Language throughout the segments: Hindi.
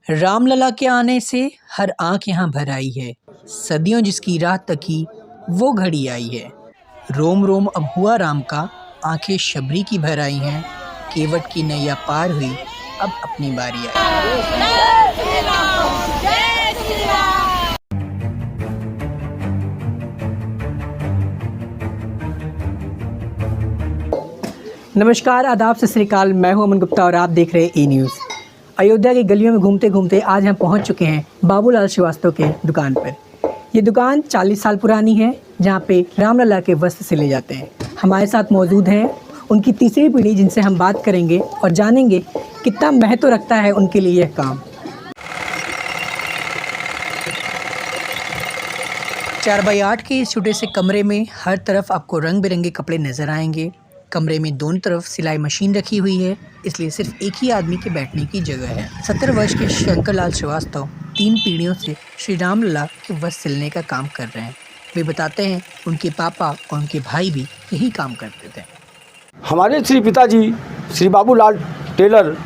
रामलला के आने से हर आंख यहाँ भर आई है। सदियों जिसकी राह तकी वो घड़ी आई है। रोम रोम अब हुआ राम का, आंखें शबरी की भर आई हैं। केवट की नैया पार हुई, अब अपनी बारी आई। नमस्कार, आदाब, सत श्री अकाल। मैं हूं अमन गुप्ता और आप देख रहे हैं ई न्यूज़। अयोध्या की गलियों में घूमते घूमते आज हम पहुंच चुके हैं बाबूलाल श्रीवास्तव के दुकान पर। ये दुकान 40 साल पुरानी है, जहां पे रामलला के वस्त्र सिले जाते हैं। हमारे साथ मौजूद हैं उनकी तीसरी पीढ़ी, जिनसे हम बात करेंगे और जानेंगे कितना महत्व रखता है उनके लिए यह काम। 4x8 के इस छोटे से कमरे में हर तरफ आपको रंग बिरंगे कपड़े नज़र आएंगे। कमरे में दोनों तरफ सिलाई मशीन रखी हुई है, इसलिए सिर्फ एक ही आदमी के बैठने की जगह है। 70 वर्ष के शंकरलाल श्रीवास्तव 3 पीढ़ियों से श्री रामलला के वस्त्र सिलने का काम कर रहे हैं। वे बताते हैं उनके पापा और उनके भाई भी यही काम करते थे। हमारे श्री पिताजी श्री बाबूलाल टेलर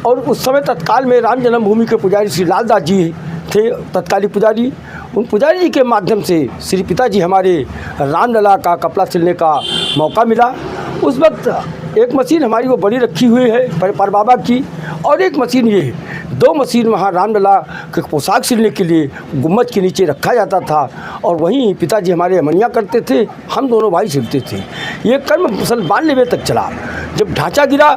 और उस समय तत्काल में राम जन्मभूमि के पुजारी श्री लालदास जी थे तत्कालीन पुजारी। उन पुजारी जी के माध्यम से श्री पिताजी हमारे रामलला का कपड़ा सिलने का मौका मिला। उस वक्त एक मशीन हमारी वो बड़ी रखी हुई है पर बाबा की, और एक मशीन ये है। 2 मशीन वहाँ रामलला के पोशाक सिलने के लिए गुम्बद के नीचे रखा जाता था, और वहीं पिताजी हमारे अमनिया करते थे, हम दोनों भाई सिलते थे। ये कर्म सन 92 तक चला। जब ढांचा गिरा,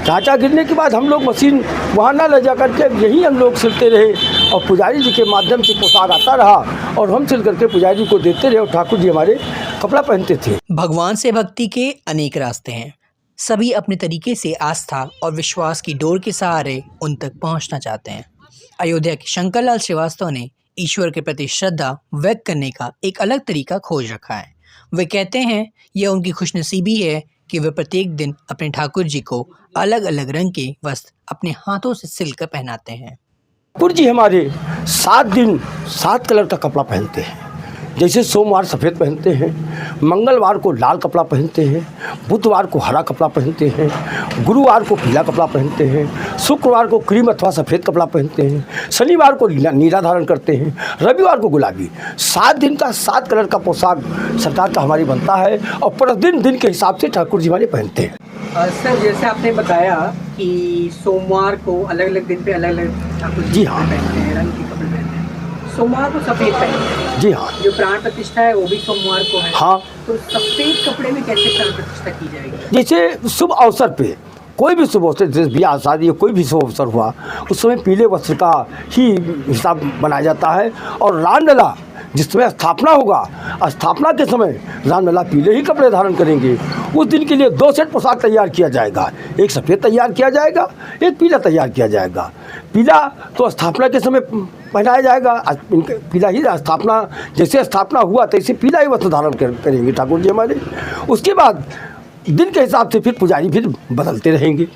ढांचा गिरने के बाद हम लोग मशीन वहाँ ना ले जा करके यहीं हम लोग सिलते रहे, और पुजारी जी के माध्यम से पोशाक आता रहा, और हम सिल करके पुजारी को देते रहे, और ठाकुर जी हमारे कपड़ा पहनते थे। भगवान से भक्ति के अनेक रास्ते हैं। सभी अपने तरीके से आस्था और विश्वास की डोर के सहारे उन तक पहुंचना चाहते हैं। अयोध्या के शंकरलाल श्रीवास्तव ने ईश्वर के प्रति श्रद्धा व्यक्त करने का एक अलग तरीका खोज रखा है। वे कहते हैं यह उनकी खुशनसीबी है कि वे प्रत्येक दिन अपने ठाकुर जी को अलग अलग रंग के वस्त्र अपने हाथों से सिलकर पहनाते हैं। ठाकुर जी हमारे 7 दिन 7 कलर का कपड़ा पहनते हैं। जैसे सोमवार सफ़ेद पहनते हैं, मंगलवार को लाल कपड़ा पहनते हैं, बुधवार को हरा कपड़ा पहनते हैं, गुरुवार को पीला कपड़ा पहनते हैं, शुक्रवार को क्रीम अथवा सफ़ेद कपड़ा पहनते हैं, शनिवार को नीला धारण करते हैं, रविवार को गुलाबी। 7 दिन का 7 कलर का पोशाक सरकार का हमारी बनता है, और प्रतिदिन दिन के हिसाब से ठाकुर जी हमारे पहनते हैं। सर, जैसे आपने बताया कि सोमवार को अलग अलग दिन पे अलग अलग ठाकुर जी पहनते हैं, रंग के कपड़े पहनते हैं। सोमवार को सफ़ेद पहनते हैं। जी हाँ। जो प्राण प्रतिष्ठा है वो भी सोमवार को है। हाँ। तो सफ़ेद कपड़े में कैसे प्राण प्रतिष्ठा की जाएगी? जैसे शुभ अवसर पे, कोई भी शुभ अवसर, जैसे ब्याह शादी या कोई भी शुभ अवसर हुआ, उस समय पीले वस्त्र का ही हिसाब बनाया जाता है। और रामलला जिस समय स्थापना होगा, स्थापना के समय रामलला पीले ही कपड़े धारण करेंगे। उस दिन के लिए 2 सेट पोशाक तैयार किया जाएगा। एक सफ़ेद तैयार किया जाएगा, एक पीला तैयार किया जाएगा। पीला तो स्थापना के समय पहनाया जाएगा। पीला ही स्थापना, जैसे स्थापना हुआ तैसे पीला ही वस्त्र धारण करेंगे ठाकुर जी हमारे। उसके बाद दिन के हिसाब से फिर पुजारी फिर बदलते रहेंगे।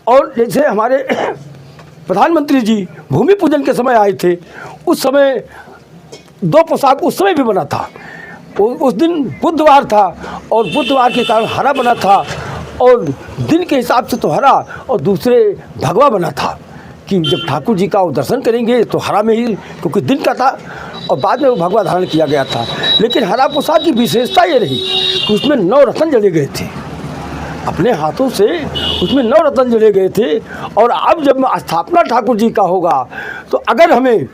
और जैसे हमारे प्रधानमंत्री जी भूमि पूजन के समय आए थे, उस समय 2 पोशाक उस समय भी बना था। उस दिन बुधवार था, और बुधवार के कारण हरा बना था, और दिन के हिसाब से तो हरा, और दूसरे भगवा बना था कि जब ठाकुर जी का वो दर्शन करेंगे तो हरा में ही, क्योंकि दिन का था, और बाद में वो भगवा धारण किया गया था। लेकिन हरा पोशाक की विशेषता ये रही कि उसमें 9 रत्न जड़े गए थे। अपने हाथों से उसमें 9 रत्न जड़े गए थे। और अब जब स्थापना ठाकुर जी का होगा, तो अगर हमें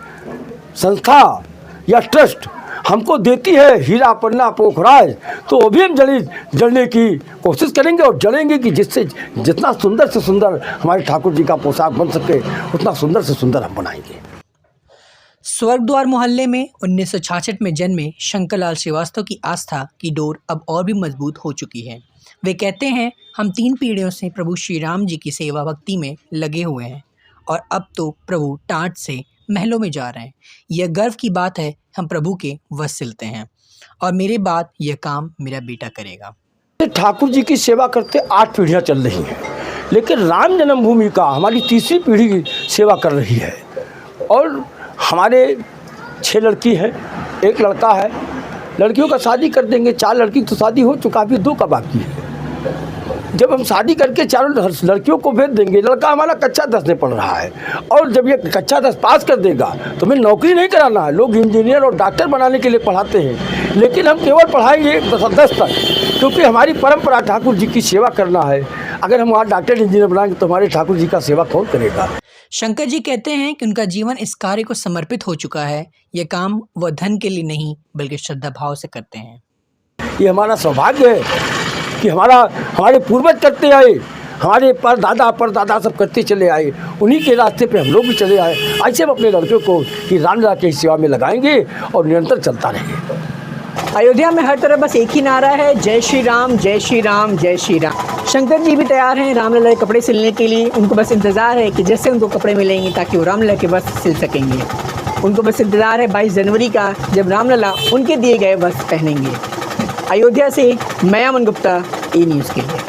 संस्था या ट्रस्ट हमको देती है हीरा पन्ना पोखराज, तो वो भी हम जड़ने की कोशिश करेंगे, और जड़ेंगे कि जिससे जितना सुंदर से सुंदर हमारे ठाकुर जी का पोशाक बन सके, उतना सुंदर से सुंदर हम बनाएंगे। स्वर्गद्वार मोहल्ले में 1966 में जन्मे शंकरलाल श्रीवास्तव की आस्था की डोर अब और भी मजबूत हो चुकी है। वे कहते हैं हम 3 पीढ़ियों से प्रभु श्री राम जी की सेवा भक्ति में लगे हुए हैं, और अब तो प्रभु टाट से महलों में जा रहे हैं। यह गर्व की बात है, हम प्रभु के वस्त्र सिलते हैं, और मेरे बाद यह काम मेरा बेटा करेगा। ठाकुर जी की सेवा करते 8 पीढ़ियाँ चल रही हैं, लेकिन राम जन्मभूमि का हमारी तीसरी पीढ़ी की सेवा कर रही है। और हमारे 6 लड़की हैं, 1 लड़का है। लड़कियों का शादी कर देंगे, 4 लड़की तो शादी हो चुका, अभी 2 का बाकी है। जब हम शादी करके चारों लड़कियों को भेज देंगे, लड़का हमारा कक्षा 10 में पढ़ रहा है और जब ये कक्षा 10 पास कर देगा तो हमें नौकरी नहीं कराना है। लोग इंजीनियर और डॉक्टर बनाने के लिए पढ़ाते हैं, लेकिन हम केवल पढ़ाएंगे 10 तक, क्योंकि हमारी परंपरा ठाकुर जी की सेवा करना है। अगर हम वहाँ डॉक्टर इंजीनियर बनाएंगे तो हमारे ठाकुर जी का सेवा कौन करेगा। शंकर जी कहते हैं कि उनका जीवन इस कार्य को समर्पित हो चुका है। यह काम वह धन के लिए नहीं बल्कि श्रद्धा भाव से करते हैं। ये हमारा सौभाग्य है कि हमारे पूर्वज करते आए, हमारे परदादा सब करते चले आए, उन्हीं के रास्ते पे हम लोग भी चले आए। ऐसे हम अपने लड़कियों को कि रामलला की सेवा में लगाएंगे और निरंतर चलता रहेगा। अयोध्या में हर तरफ बस एक ही नारा है, जय श्री राम, जय श्री राम, जय श्री राम। शंकर जी भी तैयार हैं रामलला के कपड़े सिलने के लिए। उनको बस इंतज़ार है कि जैसे उनको कपड़े मिलेंगे ताकि वो रामलला के वस्त्र सिल सकेंगे। उनको बस इंतज़ार है 22 जनवरी का, जब रामलला उनके दिए गए वस्त्र पहनेंगे। अयोध्या से मैं अमन गुप्ता, ई न्यूज़ के लिए।